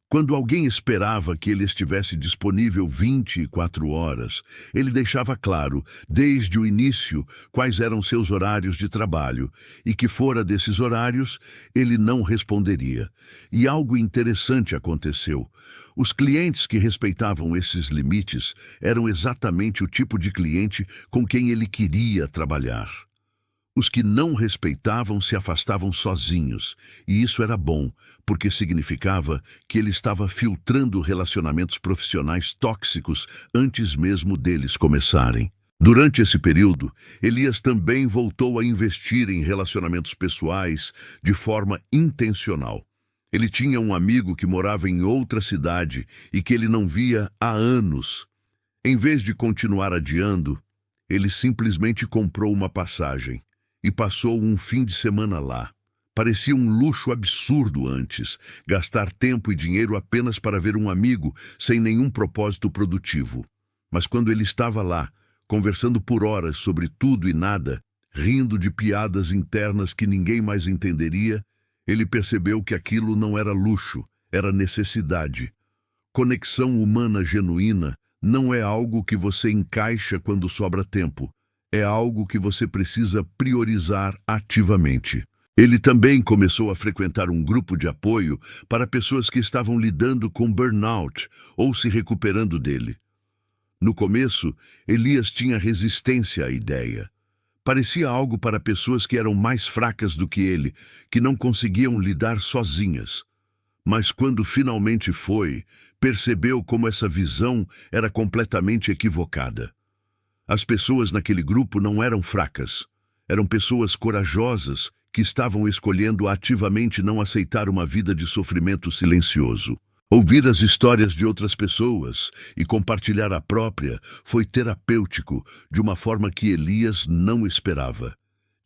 Quando alguém esperava que ele estivesse disponível 24 horas, ele deixava claro, desde o início, quais eram seus horários de trabalho e que fora desses horários, ele não responderia. E algo interessante aconteceu. Os clientes que respeitavam esses limites eram exatamente o tipo de cliente com quem ele queria trabalhar. Os que não respeitavam se afastavam sozinhos, e isso era bom, porque significava que ele estava filtrando relacionamentos profissionais tóxicos antes mesmo deles começarem. Durante esse período, Elias também voltou a investir em relacionamentos pessoais de forma intencional. Ele tinha um amigo que morava em outra cidade e que ele não via há anos. Em vez de continuar adiando, ele simplesmente comprou uma passagem e passou um fim de semana lá. Parecia um luxo absurdo antes, gastar tempo e dinheiro apenas para ver um amigo sem nenhum propósito produtivo. Mas quando ele estava lá, conversando por horas sobre tudo e nada, rindo de piadas internas que ninguém mais entenderia, ele percebeu que aquilo não era luxo, era necessidade. Conexão humana genuína não é algo que você encaixa quando sobra tempo. É algo que você precisa priorizar ativamente. Ele também começou a frequentar um grupo de apoio para pessoas que estavam lidando com burnout ou se recuperando dele. No começo, Elias tinha resistência à ideia. Parecia algo para pessoas que eram mais fracas do que ele, que não conseguiam lidar sozinhas. Mas quando finalmente foi, percebeu como essa visão era completamente equivocada. As pessoas naquele grupo não eram fracas. Eram pessoas corajosas que estavam escolhendo ativamente não aceitar uma vida de sofrimento silencioso. Ouvir as histórias de outras pessoas e compartilhar a própria foi terapêutico de uma forma que Elias não esperava.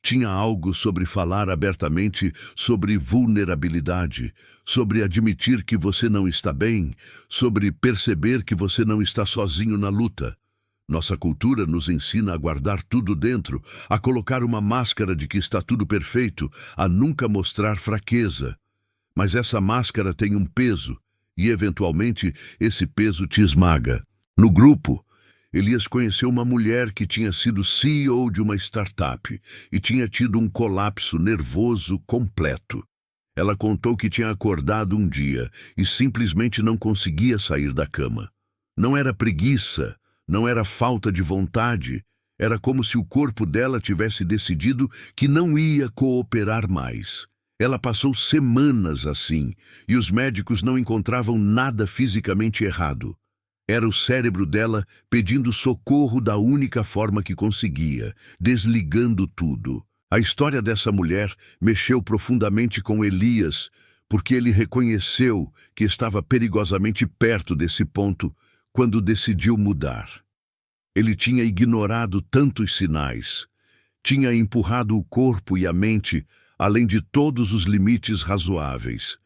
Tinha algo sobre falar abertamente sobre vulnerabilidade, sobre admitir que você não está bem, sobre perceber que você não está sozinho na luta. Nossa cultura nos ensina a guardar tudo dentro, a colocar uma máscara de que está tudo perfeito, a nunca mostrar fraqueza. Mas essa máscara tem um peso, e eventualmente esse peso te esmaga. No grupo, Elias conheceu uma mulher que tinha sido CEO de uma startup e tinha tido um colapso nervoso completo. Ela contou que tinha acordado um dia e simplesmente não conseguia sair da cama. Não era preguiça, não era falta de vontade, era como se o corpo dela tivesse decidido que não ia cooperar mais. Ela passou semanas assim, e os médicos não encontravam nada fisicamente errado. Era o cérebro dela pedindo socorro da única forma que conseguia, desligando tudo. A história dessa mulher mexeu profundamente com Elias, porque ele reconheceu que estava perigosamente perto desse ponto quando decidiu mudar. Ele tinha ignorado tantos sinais, tinha empurrado o corpo e a mente além de todos os limites razoáveis.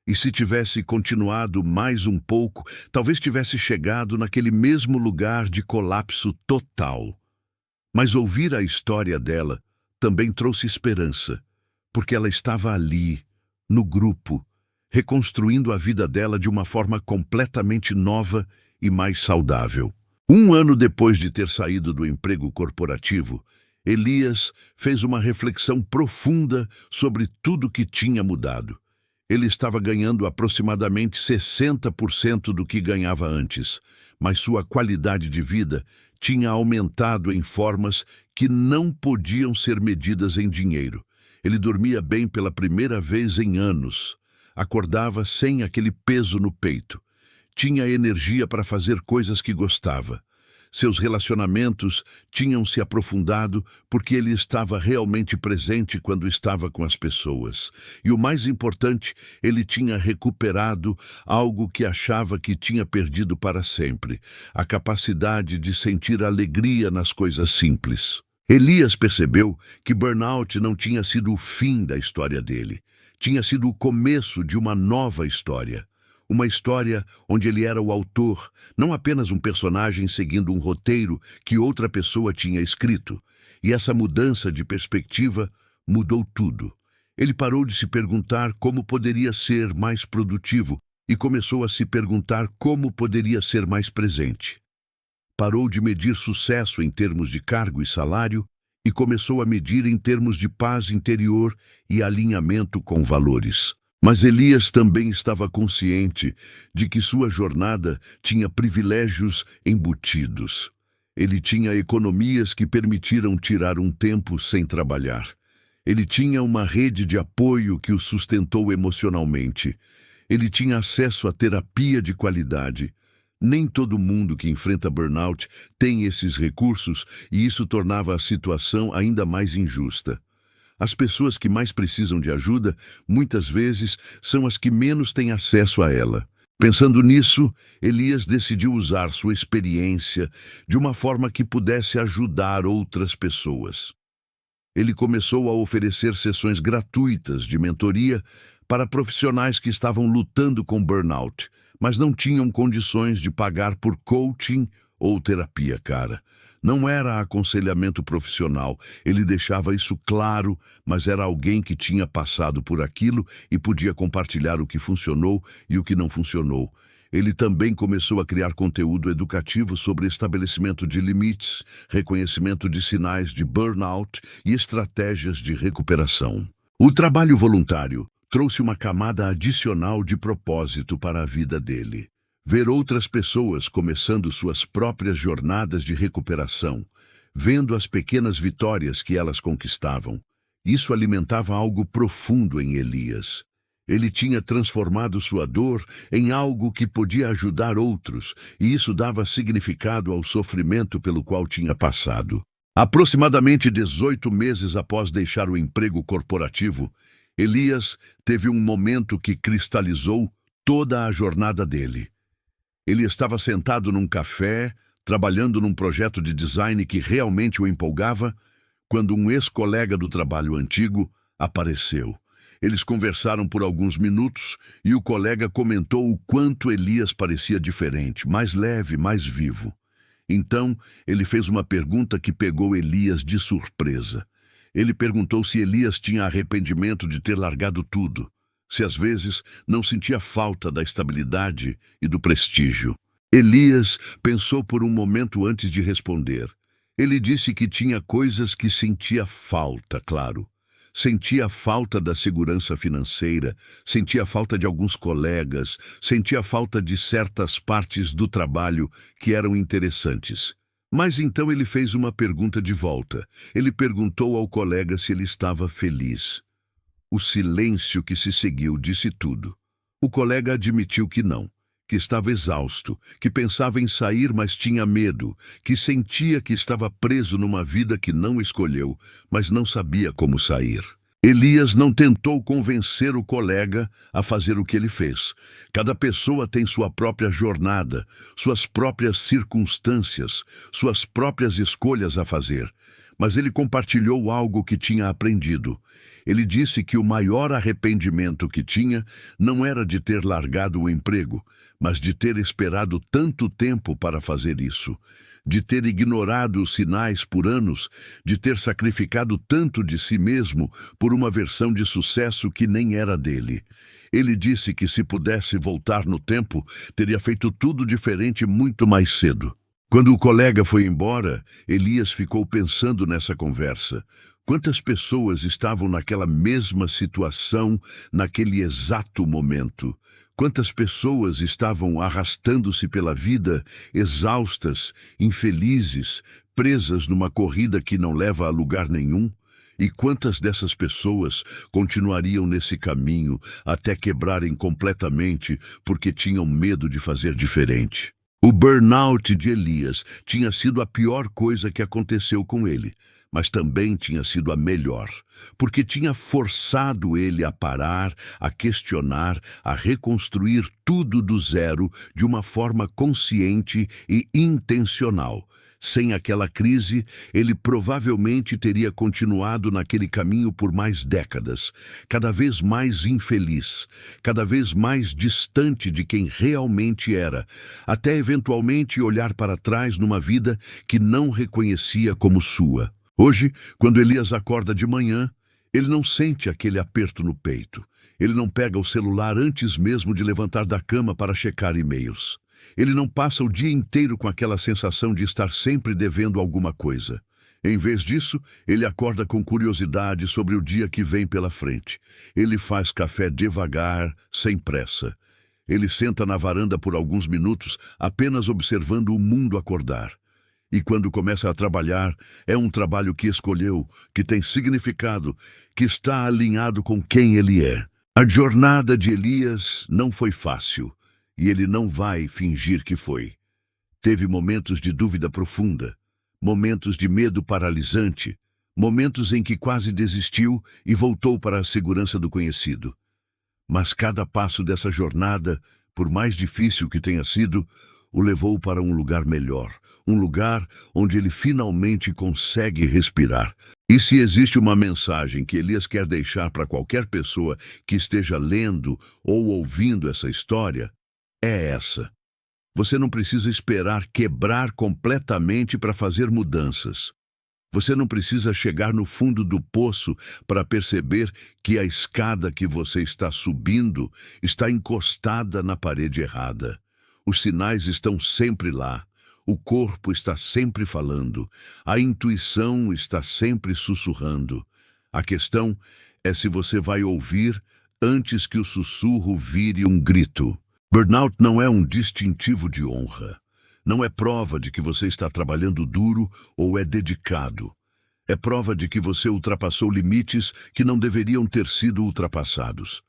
E se tivesse continuado mais um pouco, talvez tivesse chegado naquele mesmo lugar de colapso total. Mas ouvir a história dela também trouxe esperança, porque ela estava ali, no grupo, reconstruindo a vida dela de uma forma completamente nova e mais saudável. Um ano depois de ter saído do emprego corporativo, Elias fez uma reflexão profunda sobre tudo que tinha mudado. Ele estava ganhando aproximadamente 60% do que ganhava antes, mas sua qualidade de vida tinha aumentado em formas que não podiam ser medidas em dinheiro. Ele dormia bem pela primeira vez em anos, acordava sem aquele peso no peito, tinha energia para fazer coisas que gostava. Seus relacionamentos tinham se aprofundado porque ele estava realmente presente quando estava com as pessoas. E o mais importante, ele tinha recuperado algo que achava que tinha perdido para sempre: a capacidade de sentir alegria nas coisas simples. Elias percebeu que burnout não tinha sido o fim da história dele. Tinha sido o começo de uma nova história. Uma história onde ele era o autor, não apenas um personagem seguindo um roteiro que outra pessoa tinha escrito. E essa mudança de perspectiva mudou tudo. Ele parou de se perguntar como poderia ser mais produtivo e começou a se perguntar como poderia ser mais presente. Parou de medir sucesso em termos de cargo e salário e começou a medir em termos de paz interior e alinhamento com valores. Mas Elias também estava consciente de que sua jornada tinha privilégios embutidos. Ele tinha economias que permitiram tirar um tempo sem trabalhar. Ele tinha uma rede de apoio que o sustentou emocionalmente. Ele tinha acesso a terapia de qualidade. Nem todo mundo que enfrenta burnout tem esses recursos e isso tornava a situação ainda mais injusta. As pessoas que mais precisam de ajuda, muitas vezes, são as que menos têm acesso a ela. Pensando nisso, Elias decidiu usar sua experiência de uma forma que pudesse ajudar outras pessoas. Ele começou a oferecer sessões gratuitas de mentoria para profissionais que estavam lutando com burnout, mas não tinham condições de pagar por coaching ou terapia cara. Não era aconselhamento profissional, ele deixava isso claro, mas era alguém que tinha passado por aquilo e podia compartilhar o que funcionou e o que não funcionou. Ele também começou a criar conteúdo educativo sobre estabelecimento de limites, reconhecimento de sinais de burnout e estratégias de recuperação. O trabalho voluntário trouxe uma camada adicional de propósito para a vida dele. Ver outras pessoas começando suas próprias jornadas de recuperação, vendo as pequenas vitórias que elas conquistavam. Isso alimentava algo profundo em Elias. Ele tinha transformado sua dor em algo que podia ajudar outros, e isso dava significado ao sofrimento pelo qual tinha passado. Aproximadamente 18 meses após deixar o emprego corporativo, Elias teve um momento que cristalizou toda a jornada dele. Ele estava sentado num café, trabalhando num projeto de design que realmente o empolgava, quando um ex-colega do trabalho antigo apareceu. Eles conversaram por alguns minutos e o colega comentou o quanto Elias parecia diferente, mais leve, mais vivo. Então, ele fez uma pergunta que pegou Elias de surpresa. Ele perguntou se Elias tinha arrependimento de ter largado tudo. Se às vezes não sentia falta da estabilidade e do prestígio. Elias pensou por um momento antes de responder. Ele disse que tinha coisas que sentia falta, claro. Sentia falta da segurança financeira, sentia falta de alguns colegas, sentia falta de certas partes do trabalho que eram interessantes. Mas então ele fez uma pergunta de volta. Ele perguntou ao colega se ele estava feliz. O silêncio que se seguiu disse tudo. O colega admitiu que não, que estava exausto, que pensava em sair, mas tinha medo, que sentia que estava preso numa vida que não escolheu, mas não sabia como sair. Elias não tentou convencer o colega a fazer o que ele fez. Cada pessoa tem sua própria jornada, suas próprias circunstâncias, suas próprias escolhas a fazer. Mas ele compartilhou algo que tinha aprendido. Ele disse que o maior arrependimento que tinha não era de ter largado o emprego, mas de ter esperado tanto tempo para fazer isso. de ter ignorado os sinais por anos, de ter sacrificado tanto de si mesmo por uma versão de sucesso que nem era dele. Ele disse que se pudesse voltar no tempo, teria feito tudo diferente muito mais cedo. Quando o colega foi embora, Elias ficou pensando nessa conversa. Quantas pessoas estavam naquela mesma situação, naquele exato momento? Quantas pessoas estavam arrastando-se pela vida, exaustas, infelizes, presas numa corrida que não leva a lugar nenhum? E quantas dessas pessoas continuariam nesse caminho até quebrarem completamente porque tinham medo de fazer diferente? O burnout de Elias tinha sido a pior coisa que aconteceu com ele, mas também tinha sido a melhor, porque tinha forçado ele a parar, a questionar, a reconstruir tudo do zero de uma forma consciente e intencional. Sem aquela crise, ele provavelmente teria continuado naquele caminho por mais décadas, cada vez mais infeliz, cada vez mais distante de quem realmente era, até eventualmente olhar para trás numa vida que não reconhecia como sua. Hoje, quando Elias acorda de manhã, ele não sente aquele aperto no peito. Ele não pega o celular antes mesmo de levantar da cama para checar e-mails. Ele não passa o dia inteiro com aquela sensação de estar sempre devendo alguma coisa. Em vez disso, ele acorda com curiosidade sobre o dia que vem pela frente. Ele faz café devagar, sem pressa. Ele senta na varanda por alguns minutos, apenas observando o mundo acordar. E quando começa a trabalhar, é um trabalho que escolheu, que tem significado, que está alinhado com quem ele é. A jornada de Elias não foi fácil. E ele não vai fingir que foi. Teve momentos de dúvida profunda, momentos de medo paralisante, momentos em que quase desistiu e voltou para a segurança do conhecido. Mas cada passo dessa jornada, por mais difícil que tenha sido, o levou para um lugar melhor, um lugar onde ele finalmente consegue respirar. E se existe uma mensagem que Elias quer deixar para qualquer pessoa que esteja lendo ou ouvindo essa história, é essa. Você não precisa esperar quebrar completamente para fazer mudanças. Você não precisa chegar no fundo do poço para perceber que a escada que você está subindo está encostada na parede errada. Os sinais estão sempre lá. O corpo está sempre falando. A intuição está sempre sussurrando. A questão é se você vai ouvir antes que o sussurro vire um grito. Burnout não é um distintivo de honra. Não é prova de que você está trabalhando duro ou é dedicado. É prova de que você ultrapassou limites que não deveriam ter sido ultrapassados.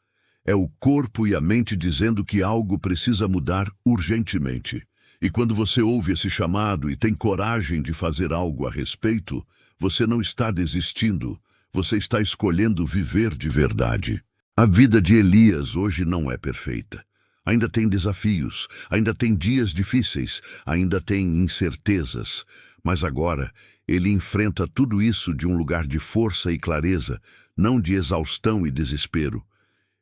É o corpo e a mente dizendo que algo precisa mudar urgentemente. E quando você ouve esse chamado e tem coragem de fazer algo a respeito, você não está desistindo, você está escolhendo viver de verdade. A vida de Elias hoje não é perfeita. Ainda tem desafios, ainda tem dias difíceis, ainda tem incertezas. Mas agora, ele enfrenta tudo isso de um lugar de força e clareza, não de exaustão e desespero.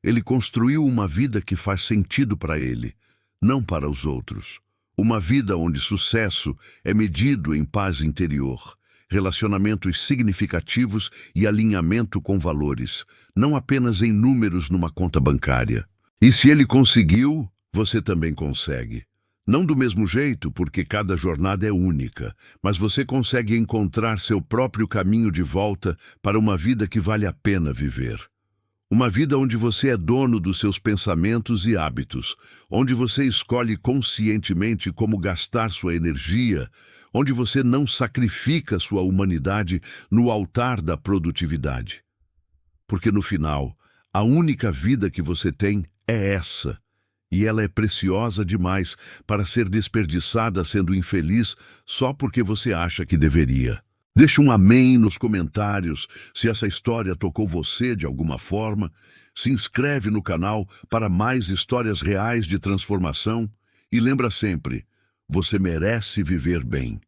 Ele construiu uma vida que faz sentido para ele, não para os outros. Uma vida onde sucesso é medido em paz interior, relacionamentos significativos e alinhamento com valores, não apenas em números numa conta bancária. E se ele conseguiu, você também consegue. Não do mesmo jeito, porque cada jornada é única, mas você consegue encontrar seu próprio caminho de volta para uma vida que vale a pena viver. Uma vida onde você é dono dos seus pensamentos e hábitos, onde você escolhe conscientemente como gastar sua energia, onde você não sacrifica sua humanidade no altar da produtividade. Porque no final, a única vida que você tem é essa, e ela é preciosa demais para ser desperdiçada sendo infeliz só porque você acha que deveria. Deixe um amém nos comentários se essa história tocou você de alguma forma. Se inscreve no canal para mais histórias reais de transformação e lembra sempre, você merece viver bem.